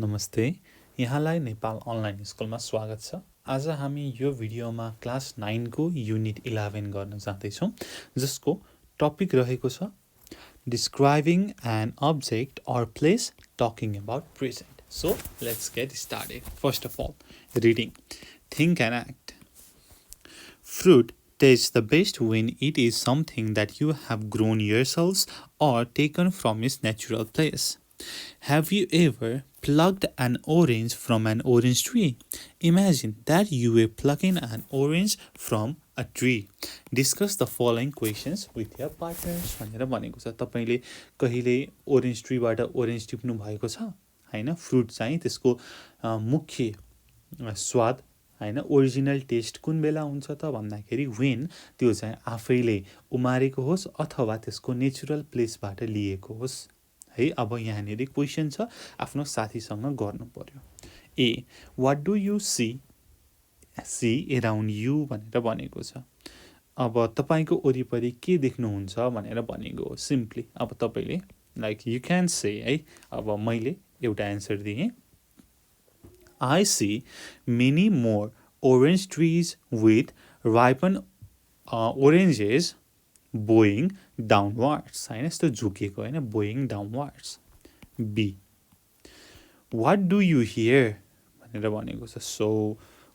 नमस्ते, यहाँलाई नेपाल अनलाइन स्कुलमा स्वागत छ। आज हामी यो भिडियोमा क्लास 9 को युनिट 11 गर्न जाँदैछौँ, जसको टपिक रहेको छ describing an object or place talking about present. So let's get started. First of all, reading. Think and act. Fruit tastes the best when it is something that you have grown yourselves or taken from its natural place. Have you ever plucked an orange from an orange tree? Imagine that you were plucking an orange from a tree. Discuss the following questions with your partners. भनेर भनेको छ। तपाईले कहिले orange ट्रीबाट orange टिप्नु भएको छ हैन? Fruit चाहिँ त्यसको मुख्य स्वाद हैन, ओरिजिनल टेस्ट कुन बेला हुन्छ त भन्दाखेरि व्हेन त्यो चाहिँ आफैले उमारेको होस् अथवा त्यसको नेचुरल प्लेसबाट लिएको होस् है। अब यहाँनिर क्वेसन छ, आफ्नो साथीसँग गर्नु पर्यो। A, what do you see around you भनेर भनेको छ। अब तपाईको वरिपरि के देख्नुहुन्छ भनेर भनेको हो सिम्पली। अब तपाईले लाइक यु क्यान से है। अब मैले एउटा एन्सर दिएँ, I see many more orange trees with ripened oranges bowing downwards. हैन, यस्तो झुकेको हैन, bowing downwards. B, what do you hear भनेर भनेको छ। So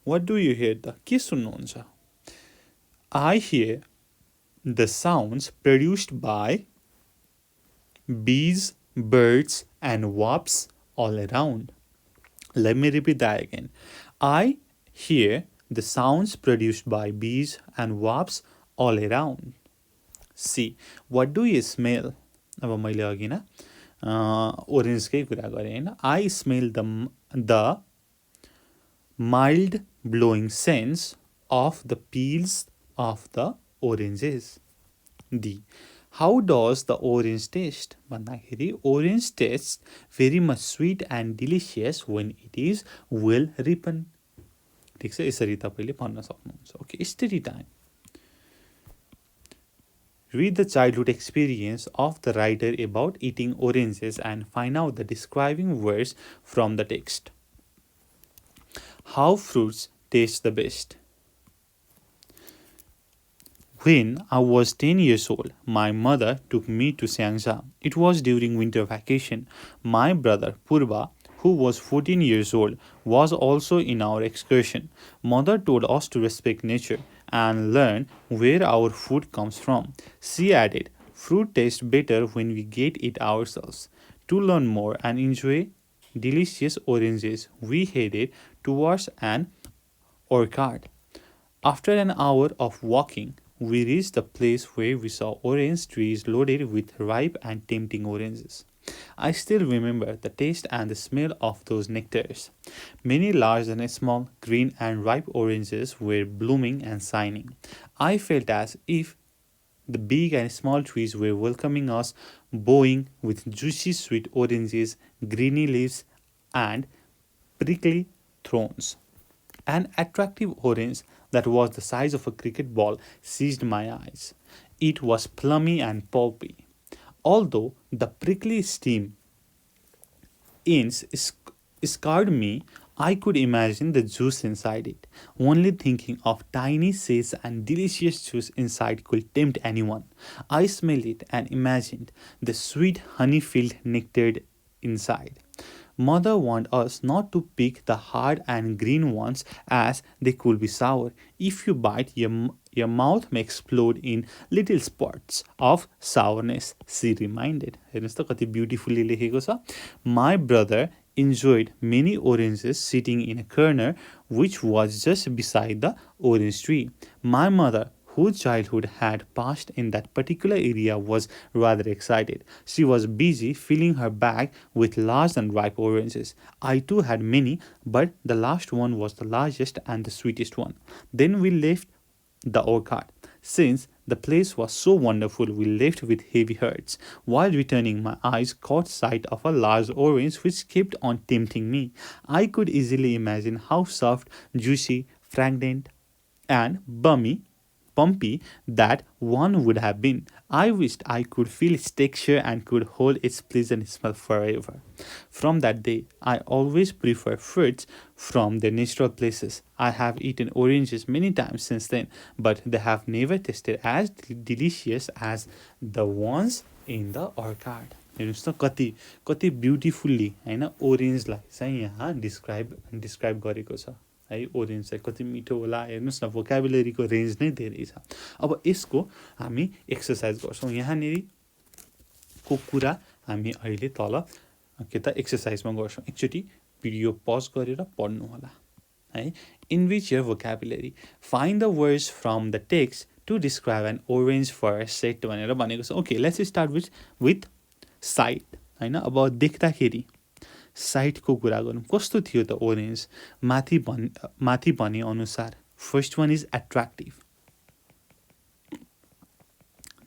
what do you hear त के सुन्नुहुन्छ? I hear the sounds produced by bees, birds and wasps all around. Let me repeat that again. I hear the sounds produced by bees and wasps all around. C, what do you smell? अब मैले अघि न ओरेन्जकै कुरा गरेँ हैन। I smell the mild blowing scents of the peels of the oranges. D, how does the orange taste? भन्दाखेरि orange tastes very much sweet and delicious when it is well ripened. ठिक छ, यसरी तपाईले भन्न सक्नुहुन्छ। Okay, study time. Read the childhood experience of the writer about eating oranges and find out the describing words from the text. How fruits taste the best. When I was 10 years old, my mother took me to Syangja. It was during winter vacation. My brother Purba, who was 14 years old, was also in our excursion. Mother told us to respect nature and learn where our food comes from. She added, fruit tastes better when we get it ourselves. To learn more and enjoy delicious oranges, we headed towards an orchard. After an hour of walking, we reached the place where we saw orange trees loaded with ripe and tempting oranges. I still remember the taste and the smell of those nectars. Many large and small, green and ripe oranges were blooming and shining. I felt as if the big and small trees were welcoming us, bowing with juicy sweet oranges, greeny leaves and prickly thorns. An attractive orange that was the size of a cricket ball seized my eyes. It was plummy and pulpy. Although the prickly stem ends scarred me, I could imagine the juice inside it. Only thinking of tiny seeds and delicious juice inside could tempt anyone. I smelled it and imagined the sweet honey-filled nectar inside. Mother warned us not to pick the hard and green ones as they could be sour. If you bite, your mouth may explode in little spots of sourness, she reminded. हेर्नुस् त कति beautifully लेखेको छ। My brother enjoyed many oranges sitting in a corner which was just beside the orange tree. My mother, whose childhood had passed in that particular area, was rather excited. She was busy filling her bag with large and ripe oranges. I too had many, but the last one was the largest and the sweetest one. Then we left the orchard. Since the place was so wonderful, we left with heavy hearts. While returning, my eyes caught sight of a large orange which kept on tempting me. I could easily imagine how soft, juicy, fragrant, and bummy bumpy that one would have been. I wished I could feel its texture and could hold its pleasant smell forever. From that day, I always prefer fruits from their natural places. I have eaten oranges many times since then, but they have never tasted as delicious as the ones in the orchard. हेर्नुहोस् त कति कति beautifully हैन ओरेन्जलाई चाहिँ यहाँ describe गरेको छ है। ओरेन्ज चाहिँ कति मिठो होला हेर्नुहोस् न, भोकाबुलरीको रेन्ज नै धेरै छ। अब यसको हामी एक्सर्साइज गर्छौँ। यहाँनिर को कुरा हामी अहिले तल के त एक्सर्साइजमा गर्छौँ। एकचोटि भिडियो पज गरेर पढ्नु होला है। Enrich your vocabulary, find the words from the text to describe an orange for set भनेर भनेको छ। Okay, let's start with sight हैन। अब देख्दाखेरि साइटको कुरा गरौँ। कस्तो थियो त ओरेन्ज? माथि भने अनुसार first one is attractive,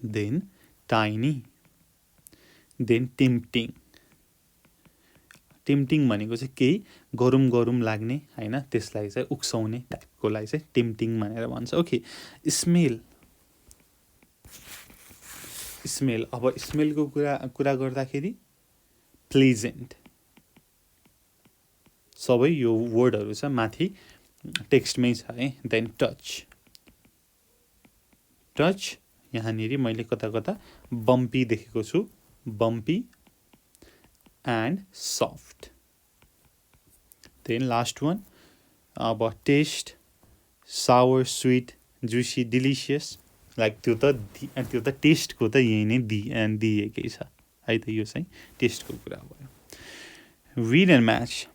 then tiny, then tempting. Tempting भनेको चाहिँ केही गरौँ गरौँ लाग्ने हैन, त्यसलाई चाहिँ उक्साउने टाइपकोलाई चाहिँ टेम्पटिङ भनेर भन्छ। Okay, smell. स्मेल, अब स्मेलको कुरा गर्दाखेरि प्लेजेन्ट। सबै यो वर्डहरू छ माथि टेक्स्टमै छ है। Then touch. टच यहाँनिर मैले कता कता बम्पी देखेको छु, bumpy and soft. Then last one अब taste, sour, sweet, juicy, delicious. Like त्यो त टेस्टको त यही नै दिएकै छ है त, यो चाहिँ टेस्टको कुरा भयो। Read and match.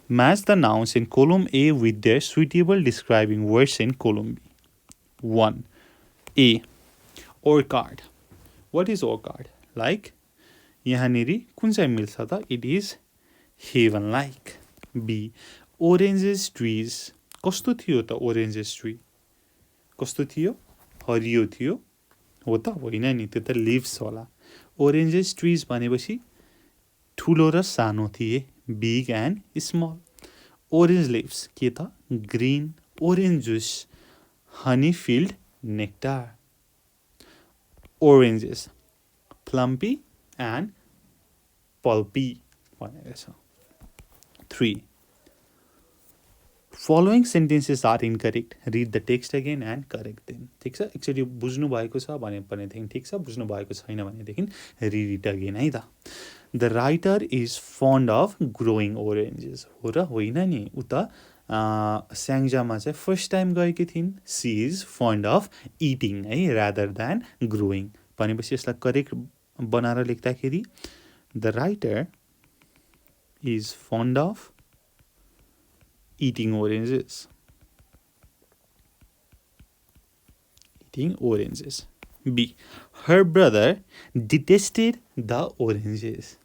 Match the nouns in column A with their suitable describing words in column B. 1. A. Orchard. What is orchard? Like, यहाँनिर कुन चाहिँ मिल्छ त? It is heaven like. B. Oranges trees. कस्तो थियो त oranges tree? कस्तो थियो? हरियो थियो हो त? होइन नि, त्यो त leaves होला। Oranges trees भनेपछि ठुलो र सानो थिए, big and small. Orange leaves के त? Green. Orange juice, honey filled nectar. Oranges, plumpy and pulpy भनेको छ। 3. Following sentences are incorrect. Read the text again and correct them. ठिक छ, एकचोटि बुझ्नु भएको छ भनेदेखि ठिक छ, बुझ्नु भएको छैन भनेदेखि read it again है त। The writer is fond of growing oranges. हो र होइन नि, उता स्याङ्जामा चाहिँ फर्स्ट टाइम गएकी थिइन्। She is fond of eating है, rather than growing भनेपछि यसलाई करेक्ट बनाएर लेख्दाखेरि the writer is fond of eating oranges. Eating oranges. B. Her brother detested the oranges.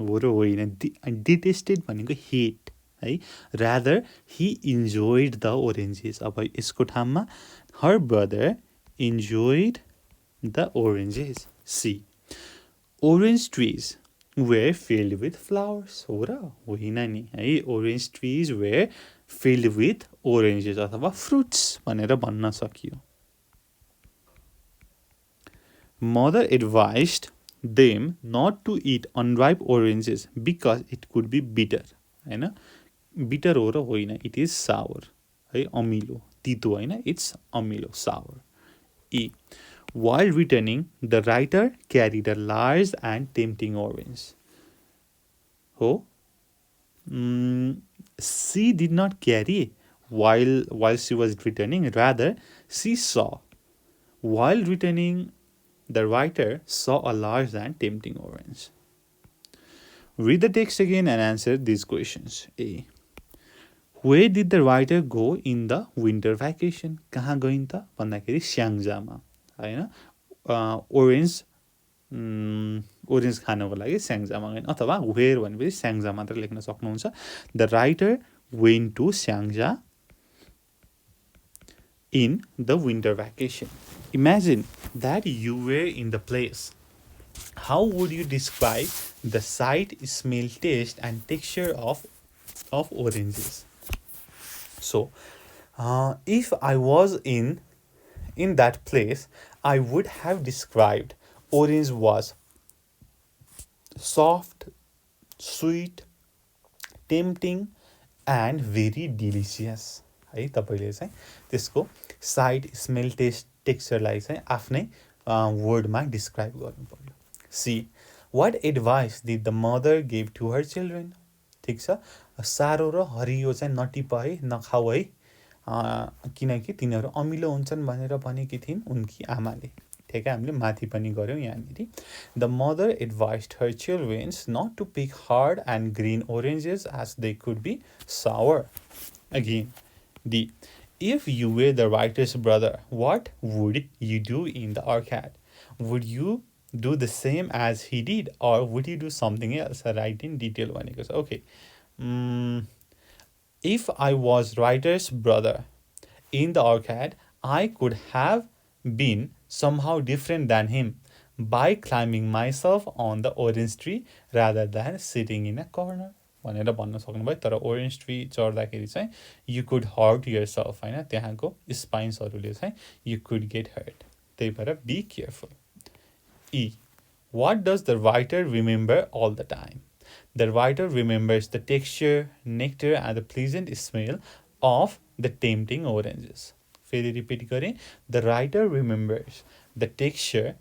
हो र होइन, detested भनेको hate है, rather he enjoyed the oranges. अब यसको ठाउँमा her brother enjoyed the oranges. C. Orange trees were filled with flowers. हो र होइन नि है, orange trees were filled with oranges अथवा fruits भनेर भन्न सकियो। Mother advised them not to eat unripe oranges because it could be bitter. हैन, bitter हो र होइन, it is sour है, अमिलो, तितो होइन, it's अमिलो, sour. E. While returning, the writer carried a large and tempting orange. हो, she did not carry while she was returning, rather she saw. While returning, the writer saw a large and tempting orange. Read the text again and answer these questions. A. Where did the writer go in the winter vacation? कहाँ गइन् त भन्दाखेरि स्याङ्जामा हैन, orange खानको लागि स्याङ्जामा गइन्, अथवा where भनेपछि स्याङ्जा मात्र लेख्न सक्नुहुन्छ। The writer went to Syangja in the winter vacation. Imagine that you were in the place. How would you describe the sight, smell, taste and texture of oranges? So if I was in that place, I would have described orange was soft, sweet, tempting and very delicious है तपाईले चाहिँ त्यसको side smell taste टेक्सचरलाई चाहिँ आफ्नै वर्डमा describe गर्नु पर्यो see what advice did the mother give to her children ठीक छ सारो र हरियो चाहिँ नटिपाए नखाऊ है किनकि तिनीहरू अमिलो हुन्छन् भनेर भनेकी थिइन् उनकी आमाले ठिक है हामीले माथि पनि गर्यौं यहाँनेरि the mother advised her childrens not to pick hard and green oranges as they could be sour again D. If you were the writer's brother, what would you do in the arcade? Would you do the same as he did or would you do something else? Write in detail भनेको छ okay. If I was writer's brother in the arcade, I could have been somehow different than him by climbing myself on the orange tree rather than sitting in a corner. भनेर भन्न सक्नुभयो तर orange tree चढ्दाखेरि चाहिँ you could hurt yourself हैन त्यहाँको स्पाइन्सहरूले चाहिँ you could get hurt त्यही भएर be careful E what does the writer remember all the time the writer remembers the texture nectar and the pleasant smell of the tempting oranges फेरि repeat गरेँ the writer remembers the texture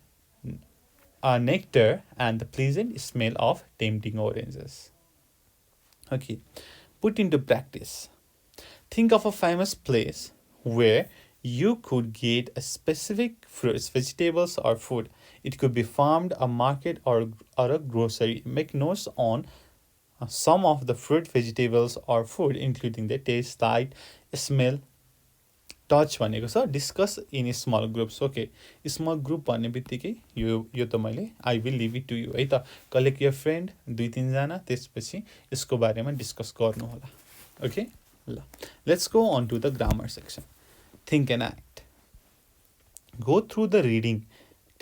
nectar and the pleasant smell of tempting oranges. Okay, put into practice. Think of a famous place where you could get a specific fruits, vegetables, or food. It could be farmed, a market, or a grocery. Make notes on some of the fruit, vegetables, or food, including the taste, sight, smell, touch भनेको छ discuss in small groups okay small group भन्ने बित्तिकै यो त मैले I will leave it to you है त collect your friend 2-3 जना त्यसपछि यसको बारेमा डिस्कस गर्नु होला ओके ल let's go on to the grammar section think and act go through the reading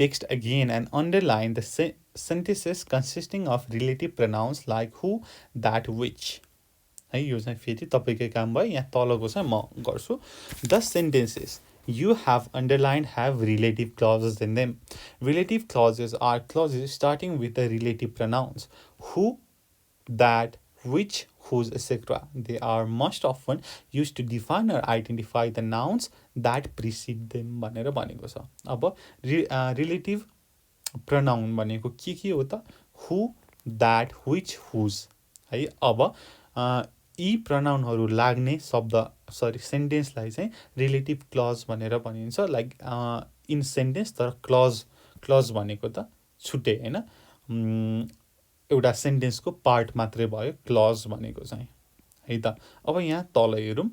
text again and underline the sentences consisting of relative pronouns like who that which है यो चाहिँ फेरि तपाईँकै काम भयो यहाँ तलको चाहिँ म गर्छु the sentences you have underlined have relative clauses in them. Relative clauses are clauses starting with the relative pronouns who, that, which, whose, etc. They are most often used to define or identify the nouns that precede them भनेर भनेको छ अब relative pronoun भनेको के हो त who, that, which, whose है अब यी प्रनाउनहरू लाग्ने शब्द सेन्टेन्सलाई चाहिँ रिलेटिभ क्लज भनेर भनिन्छ लाइक इन सेन्टेन्स तर क्लज भनेको त छुट्टै हैन एउटा सेन्टेन्सको पार्ट मात्रै भयो क्लज भनेको चाहिँ है त अब यहाँ तल हेरौँ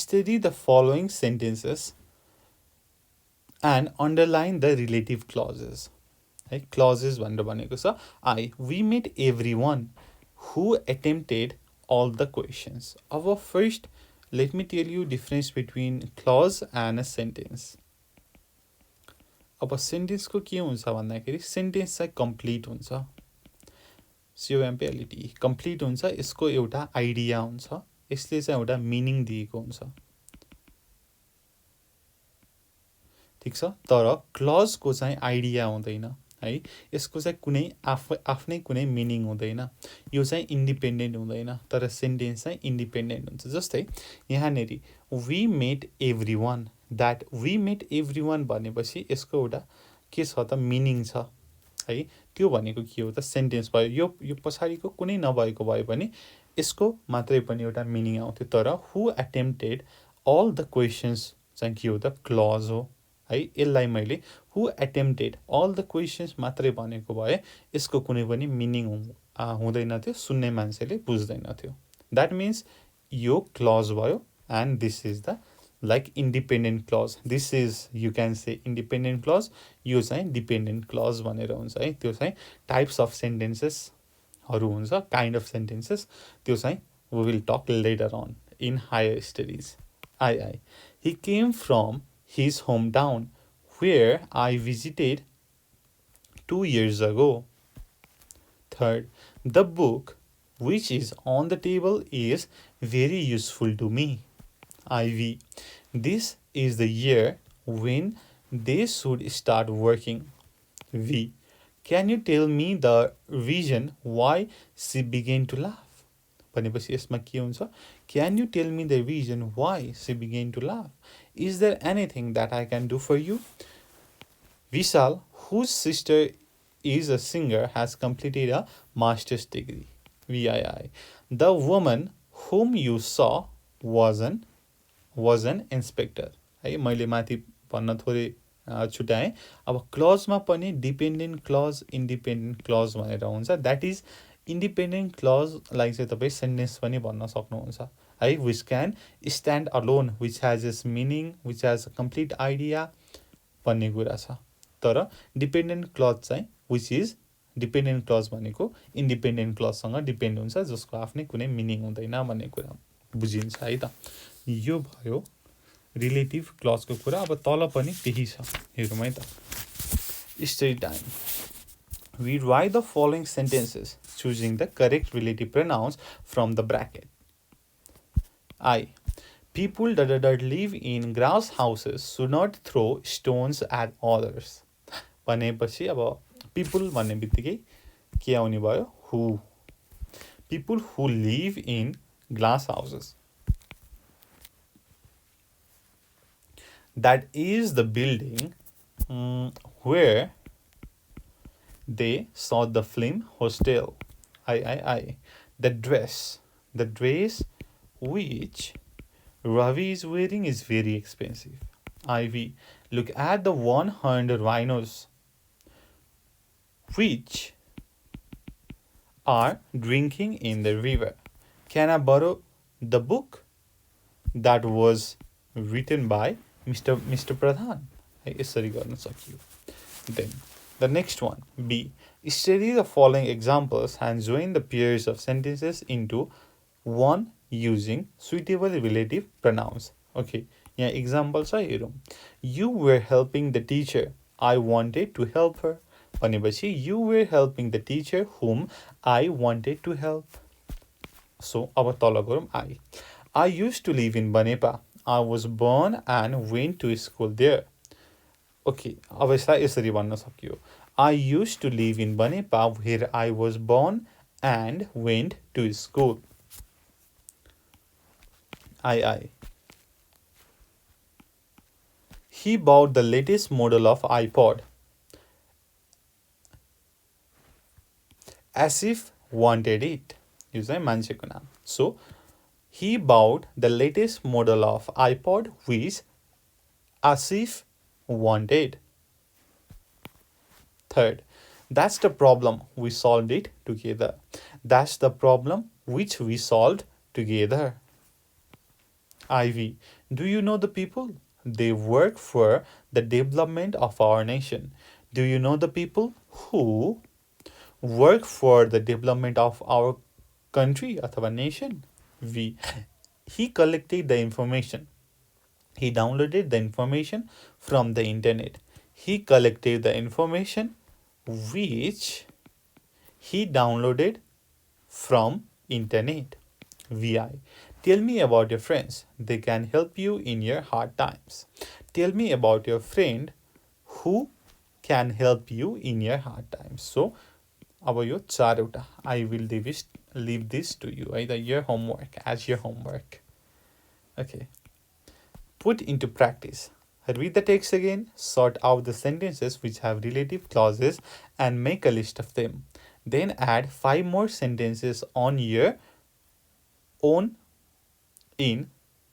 study the following sentences and underline the relative clauses clauses भनेर भनेको छ we met everyone who attempted all the questions. Our first, let me tell you difference between clause and a sentence. अब sentence को के हुन्छ भन्दाखेरि sentence चाहिँ complete हुन्छ COMPLET complete हुन्छ यसको एउटा आइडिया हुन्छ यसले चाहिँ एउटा मिनिङ दिएको हुन्छ ठीक छ तर क्लज को चाहिँ आइडिया हुँदैन है यसको चाहिँ कुनै आफ्नै कुनै मिनिङ हुँदैन यो चाहिँ इन्डिपेन्डेन्ट हुँदैन तर सेन्टेन्स चाहिँ इन्डिपेन्डेन्ट हुन्छ जस्तै यहाँनेरि we met everyone that we met everyone भनेपछि यसको एउटा के छ त मिनिङ छ है त्यो भनेको के हो त सेन्टेन्स भयो यो पछाडीको कुनै नभएको भए पनि यसको मात्रै पनि एउटा मिनिङ आउँथ्यो तर who attempted all the questions चाहिँ के हो त क्लज हो है यसलाई मैले who attempted all the questions मात्रै भनेको भए यसको कुनै पनि मिनिङ हुँदैन थियो सुन्ने मान्छेले बुझ्दैन थियो that means यो क्लज भयो and this is the like independent clause this is you can say independent clause यो चाहिँ dependent clause भनेर हुन्छ है त्यो चाहिँ types of sentences हरू हुन्छ kind of sentences त्यो चाहिँ we will talk later on in higher studies I he came from his hometown where I visited 2 years ago Third, the book which is on the table is very useful to me. IV, this is the year when they should start working. V, can you tell me the reason why she began to laugh? भनेपछि यसमा के हुन्छ? Can you tell me the reason why she began to laugh? Is there anything that I can do for you? Vishal, whose sister is a singer, has completed a master's degree. VII, the woman whom you saw was an inspector. है मैले माथि भन्न थोरै छुटाएँ. अब क्लजमा पनि dependent clause independent clause भनेर हुन्छ. That is independent क्लजलाई चाहिँ तपाईँ सेन्टेन्स पनि भन्न सक्नुहुन्छ है. Which can stand alone, which has its meaning, which has a complete idea भन्ने कुरा छ. तर डिपेन्डेन्ट क्लज चाहिँ विच इज डिपेन्डेन्ट क्लज भनेको इन्डिपेन्डेन्ट क्लजसँग डिपेन्ड हुन्छ, जसको आफ्नै कुनै मिनिङ हुँदैन भन्ने कुरा बुझिन्छ है त. यो भयो रिलेटिभ क्लजको कुरा. अब तल पनि त्यही छ, हेरौँ है त. Study time. We write the following sentences, choosing the correct relative pronouns from the bracket. I. People that live in grass houses should not throw stones at others. भनेपछि अब people भन्ने बित्तिकै के आउने भयो? Who. People who live in glass houses. That is the building where they saw the film Hostel. I. The dress which Ravi is wearing is very expensive. IV. Look at the 100 rhinos which are drinking in the river. Can I borrow the book that was written by Mr. Pradhan? यसरी गर्न सकियो. Then the next one, B. Study the following examples and join the pairs of sentences into one using suitable relative pronouns. Okay, यहाँ example छ हेरौँ. You were helping the teacher. I wanted to help her. भनेपछि you were helping the teacher whom I wanted to help. So अब तल गरौँ. I used to live in Banepa. I was born and went to school there. Okay, अब यसलाई यसरी भन्न सकियो. I used to live in Banepa where I was born and went to school. I. He bought the latest model of iPod as if wanted it. यो चाहिँ मान्छेको नाम. So, he bought the latest model of iPod which as if wanted. Third, that's the problem, we solved it together. That's the problem which we solved together. IV. Do you know the people? They work for the development of our nation. Do you know the people who work for the development of our country अथवा nation? V. He collected the information. He downloaded the information from the internet. He collected the information which he downloaded from internet. VI. Tell me about your friends. They can help you in your hard times. Tell me about your friend who can help you in your hard times. So, अब यो चारवटा. I will leave this to you. Either your homework, as your homework. Okay. Put into practice. Read the text again, sort out the sentences which have relative clauses and make a list of them. Then add 5 more sentences on your own in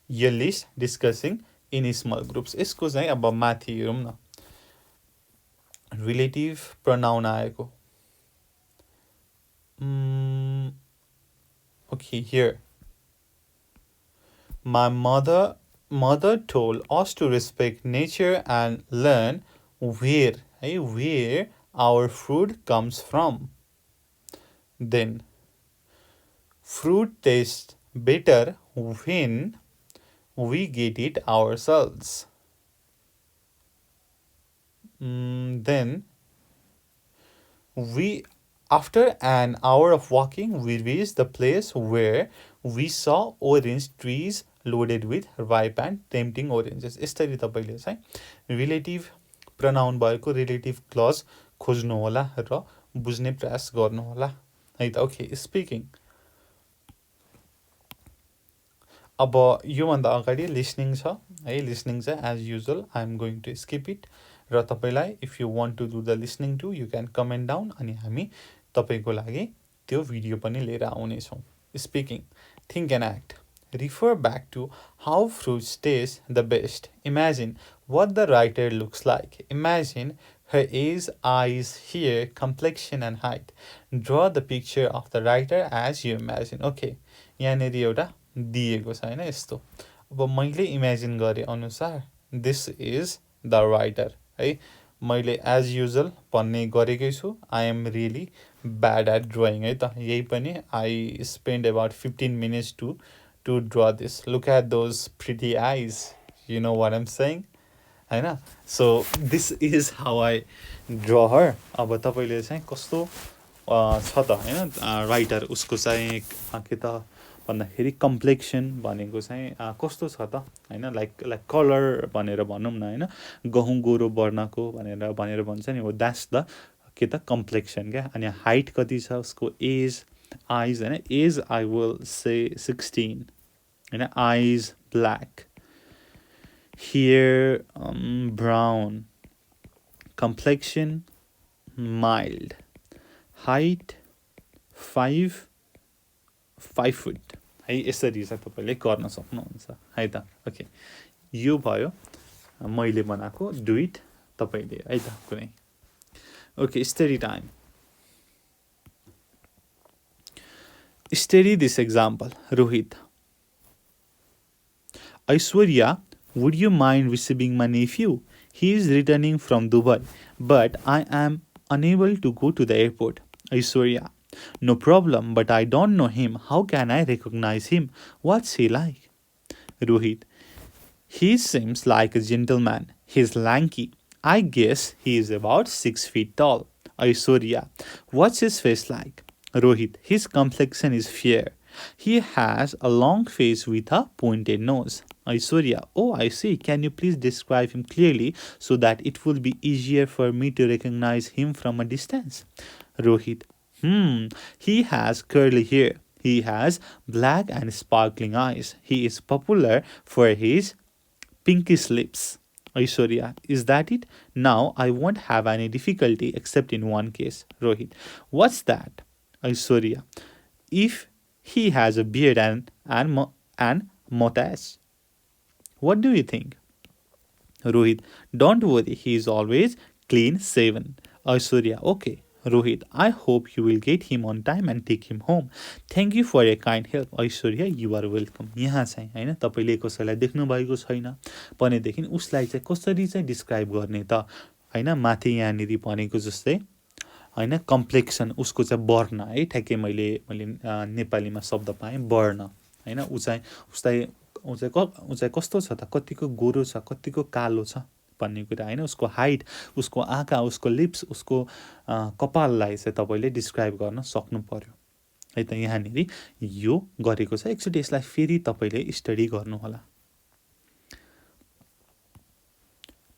your list discussing in small groups. यसको चाहिँ अब माथि हेरौँ न. Relative pronoun आएको. Okay, here. My mother told us to respect nature and learn where our food comes from. Then, fruit tastes better when we get it ourselves. Then, we After an hour of walking, we reached the place where we saw orange trees loaded with ripe and tempting oranges. यसरी तपाईले चाहिँ relative pronoun भएको relative clause खोज्नु होला र बुझ्ने प्रयास गर्नु होला है त. Okay, speaking. अब यो भन्दा अगाडि लिसनिङ छ है. लिसनिङ चाहिँ as usual I am going to skip it र तपाईलाई if you want to do the listening to you can comment down अनि हामी तपाईको लागि त्यो भिडियो पनि लिएर आउने छौं. Speaking. Think and act. Refer back to how fruit tastes the best. Imagine what the writer looks like. Imagine her age, eyes, hair, complexion and height. Draw the picture of the writer as you imagine. Okay, यहाँनिर एउटा दिएको छ हैन यस्तो. अब मैले imagine गरे अनुसार this is the writer है. मैले एज युजुअल भन्ने गरेकै छु. I am really bad at drawing है त. यही पनि I spend about 15 minutes to draw this. Look at those pretty eyes. You know what I'm saying? हैन. So this is how I draw her. अब तपाईले चाहिँ कस्तो छ त हैन राइटर उसको चाहिँ के त भन्दाखेरि कम्प्लेक्सन भनेको चाहिँ कस्तो छ त हैन. लाइक कलर भनेर भनौं न हैन. गहुँ गोरो वर्णको भनेर भन्छ नि हो. द्याट्स द के त कम्प्लेक्सन क्या. अनि हाइट कति छ उसको, एज, आइज हैन. एज आई विल से 16 हैन. Eyes black, hair brown, complexion mild, height 5 foot है. यसरी चाहिँ तपाईले गर्न सक्नुहुन्छ है त. ओके, यो भयो मैले बनाएको. डु इट तपाईले है त कुनै. Okay, study time. Study this example. Rohit. Aishwarya, would you mind receiving my nephew? He is returning from Dubai, but I am unable to go to the airport. Aishwarya. No problem, but I don't know him. How can I recognize him? What's he like? Rohit. He seems like a gentleman. He's lanky. I guess he is about 6 feet tall. Aishwarya. What's his face like? Rohit. His complexion is fair. He has a long face with a pointed nose. Aishwarya. Oh, I see. Can you please describe him clearly so that it will be easier for me to recognize him from a distance? Rohit. He has curly hair. He has black and sparkling eyes. He is popular for his pinkish lips. Aishwarya. Is that it? Now I won't have any difficulty except in one case. Rohit. What's that? Aishwarya. If he has a beard and mustache. What do you think? Rohit. Don't worry, he is always clean shaven. Aishwarya. Okay. Rohit. I hope you will get him on time and take him home. Thank you for your kind help. Aishwarya, you are welcome. यहाँ चाहिँ हैन तपाईले कसैलाई देख्नु भएको छैन भनेदेखि उसलाई चाहिँ कसरी चाहिँ डिस्क्राइब गर्ने त हैन. माथि यहाँनिर भनेको जस्तै हैन कम्प्लेक्सन उसको चाहिँ वर्ण है. ठ्याक्कै मैले नेपालीमा शब्द पाएँ वर्ण हैन. उ चाहिँ कस्तो छ त, कतिको गोरो छ, कतिको कालो छ भन्ने कुरा हैन. उसको हाइट, उसको आँखा, उसको लिप्स, उसको कपाललाई चाहिँ तपाईले डिस्क्राइब गर्न सक्नु पर्यो है त. यहाँनिर यो गरेको छ. एकचोटि यसलाई फेरि तपाईले स्टडी गर्नु होला.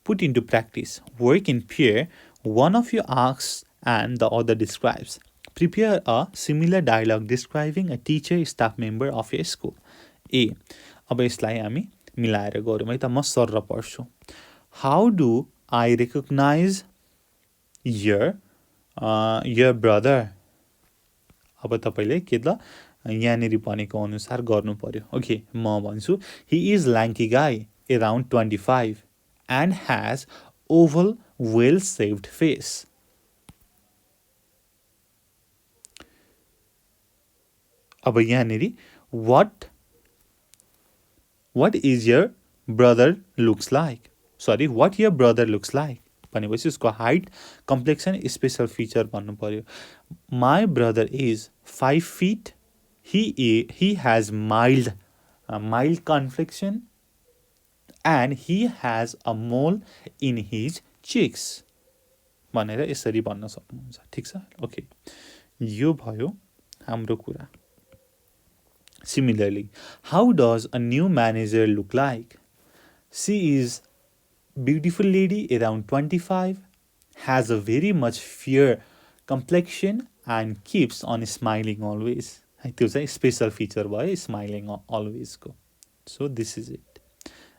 Put into practice. Work in pair. One of you asks and the other describes. Prepare a similar dialogue describing a teacher, staff member of your school. A. अब यसलाई हामी मिलाएर गरौँ है त. म सरर पढ्छु. How do I recognize your brother? अब तपाईले के त यहाँनिर भनेको अनुसार गर्नु पर्यो. ओके, म भन्छु. He is lanky guy, around 25 and has oval well-shaped face. अब यहाँनिर what is your brother looks like? Sorry, what your brother looks like भनेपछि उसको हाइट, कम्प्लेक्सन, स्पेशल फिचर भन्नु पर्यो. My brother is 5 feet. He has mild complexion and he has a mole in his cheeks भनेर यसरी भन्न सक्नुहुन्छ. ठिक छ. ओके, यो भयो हाम्रो कुरा. Similarly, how does a new manager look like? She is beautiful lady around 25, has a very much fair complexion and keeps on smiling always. है त्यो चाहिँ स्पेशल फिचर भयो स्माइलिङ always को. So this is it.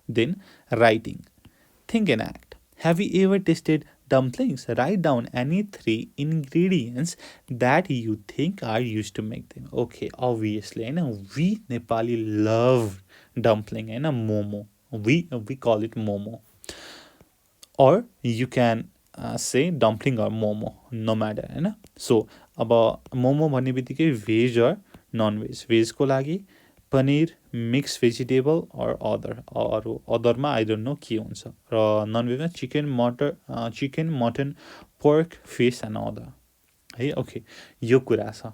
Then writing. Think and act. Have you ever tasted dumplings? Write down any 3 ingredients that you think are used to make them. Okay, obviously, I know we Nepali love dumpling and a momo. We call it momo. Or you can say dumpling or momo, no matter, होइन. So अब मोमो भन्ने बित्तिकै veg or non veg. भेजको लागि paneer, mix vegetable और अदरमा I don't know के हुन्छ. र non भेजमा chicken mutton pork fish and other है. ओके, यो कुरा छ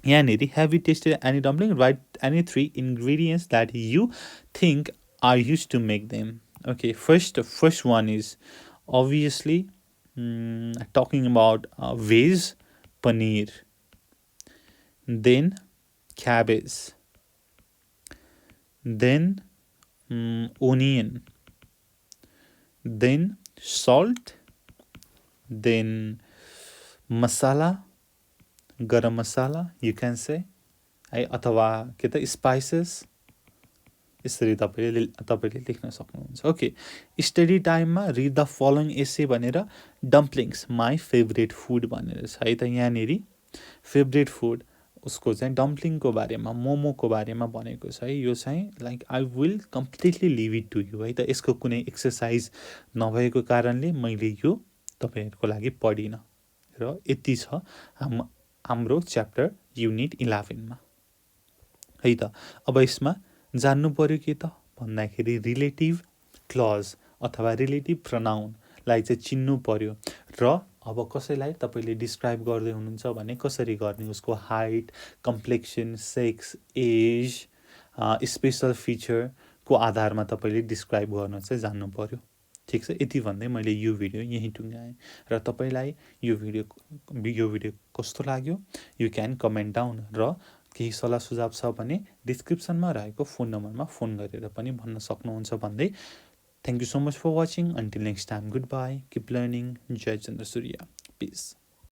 यहाँनिर. Have you tasted any dumpling? Right any 3 ingredients that you think are used to make them. Okay, first one is obviously talking about veg, paneer, then cabbage, then onion, then salt, then masala, garam masala you can say, है, अथवा के त spices. यसरी तपाईले लेख्न सक्नुहुन्छ. Okay, study टाइममा read the following एसे भनेर डम्पलिङ्स माई फेभरेट फुड भनेर छ है. त यहाँनिर फेभरेट फुड उसको चाहिँ डम्पलिङको बारेमा मोमोको बारेमा भनेको छ है. यो चाहिँ like I will completely leave it to you है. त यसको कुनै एक्सर्साइज नभएको कारणले मैले यो तपाईँहरूको लागि पढिनँ. र यति छ हाम्रो च्याप्टर युनिट 11 मा है. त अब यसमा जान्नु पर्यो के त भन्दाखेरि रिलेटिभ क्लज अथवा रिलेटिभ प्रनाउनलाई चाहिँ चिन्नु पर्यो. र अब कसैलाई तपाईँले डिस्क्राइब गर्दै हुनुहुन्छ भने कसरी गर्ने, उसको height, complexion, sex, age, special फिचरको आधारमा तपाईँले डिस्क्राइब गर्न चाहिँ जान्नु पर्यो. ठिक छ, यति भन्दै मैले यो भिडियो यहीँ टुङ्गाएँ. र तपाईँलाई यो भिडियो कस्तो लाग्यो यु क्यान कमेन्ट डाउन. र केही सल्लाह सुझाव छ भने डिस्क्रिप्सनमा रहेको फोन नम्बरमा फोन गरेर पनि भन्न सक्नुहुन्छ भन्दै thank you so much for watching. Until next time, good bye, keep learning. जय चन्द्र सूर्य, पिस.